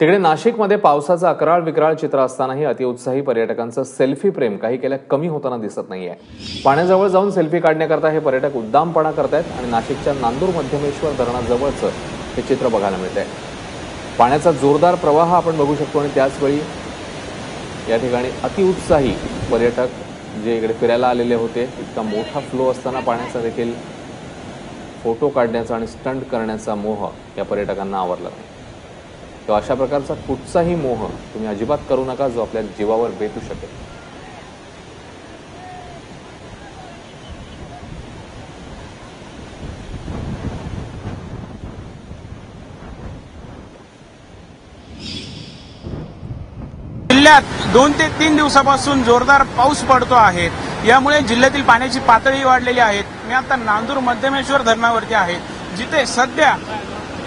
तिकडे नाशिकमध्ये पावसाचं अकराळ विक्राळ चित्र असतानाही अतिउत्साही पर्यटकांचं सेल्फी प्रेम काही केल्या कमी होताना दिसत नाहीये। पाण्याजवळ जाऊन सेल्फी काढण्याकरता हे पर्यटक उद्दामपणा करतायत आणि नाशिकच्या नांदूर मध्यमेश्वर धरणाजवळचं हे चित्र बघायला मिळतंय। पाण्याचा जोरदार प्रवाह आपण बघू शकतो आणि त्याच वेळी या ठिकाणी अतिउत्साही पर्यटक जे इकडे फिरायला आलेले होते, इतका मोठा फ्लो असताना पाण्याचा देखील फोटो काढण्याचा आणि स्टंट करण्याचा मोह या पर्यटकांना आवरला नाही। तो अशा प्रकारचा कुठचाही मोह तुम्ही अजिबात करू नका जो आपल्या जीवावर बेतू शकेल। जिल्ह्यात 2 ते 3 दिवसापासून जोरदार पाऊस पडतो आहे। यामुळे जिल्ह्यातील पाण्याची पातळी वाढलेली आहे। मी आता नांदूर मध्यमेश्वर धरणावरती आहे, जिथे सध्या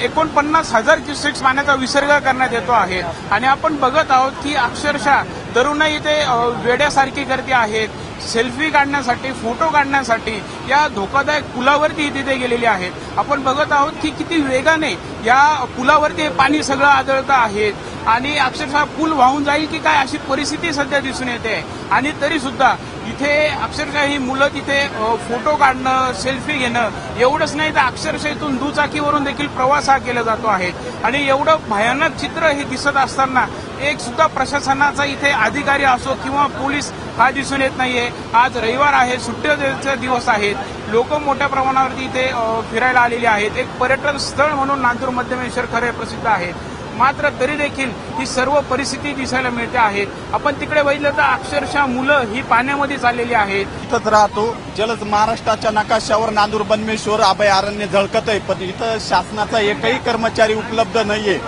49,000 क्युसेक्स पाण्याचा विसर्ग करण्यात येतो आहे आणि आपण बघत आहोत की अक्षरशः तरुणाई इथे वेड्यासारखी गर्दी आहेत। सेल्फी काढण्यासाठी, फोटो काढण्यासाठी या धोकादायक पुलावरती तिथे गेलेली आहेत। आपण बघत आहोत की किती वेगाने या पुलावरती पाणी सगळं आदळतं आहे आणि अक्षरशः पूल वाहून जाईल की काय अशी परिस्थिती सध्या दिसून येते। आणि तरी सुद्धा इथे अक्षरशः ही मुलं तिथे फोटो काढणं, सेल्फी घेणं एवढंच नाही तर अक्षरशः इथून दुचाकीवरून देखील प्रवास हा केला जातो आहे। आणि एवढं भयानक चित्र हे दिसत असताना एक सुद्धा प्रशासनाचा इथे अधिकारी असो किंवा पोलीस हा दिसून येत नाहीये। आज रविवार आहे, सुट्टीचे दिवस आहेत, लोक मोठ्या प्रमाणावरती इथे फिरायला आलेली आहेत। एक पर्यटन स्थळ म्हणून नांदूर मध्यमेश्वर खरे प्रसिद्ध आहे, मात्र तरी देखील ही सर्व परिस्थिती दिसायला मिळते आहे। आपण तिकडे बघितलं तर अक्षरशः मुलं ही पाण्यामध्ये चाललेली आहेत। इथंच राहतो, जलद महाराष्ट्राच्या नकाशावर नांदूर मध्यमेश्वर अभयारण्य झळकत आहे, पण इथं शासनाचा एकही कर्मचारी उपलब्ध नाहीये।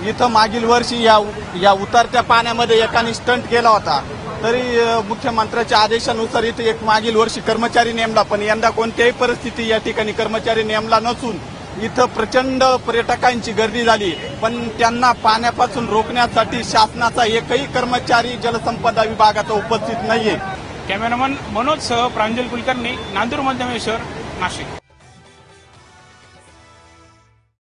इथं मागील वर्षी या उतरत्या पाण्यामध्ये एकाने स्टंट केला होता, तरी मुख्यमंत्र्याच्या आदेशानुसार इथे एक मागील वर्षी कर्मचारी नेमला, पण यंदा कोणत्याही परिस्थिती या ठिकाणी कर्मचारी नेमला नसून इथं प्रचंड पर्यटकांची गर्दी झाली, पण त्यांना पाण्यापासून रोखण्यासाठी शासनाचा एकही कर्मचारी जलसंपदा विभागाचा उपस्थित नाहीये। कॅमेरामन मनोज सह प्रांजल कुलकर्णी, नांदूर मध्यमेश्वर, नाशिक।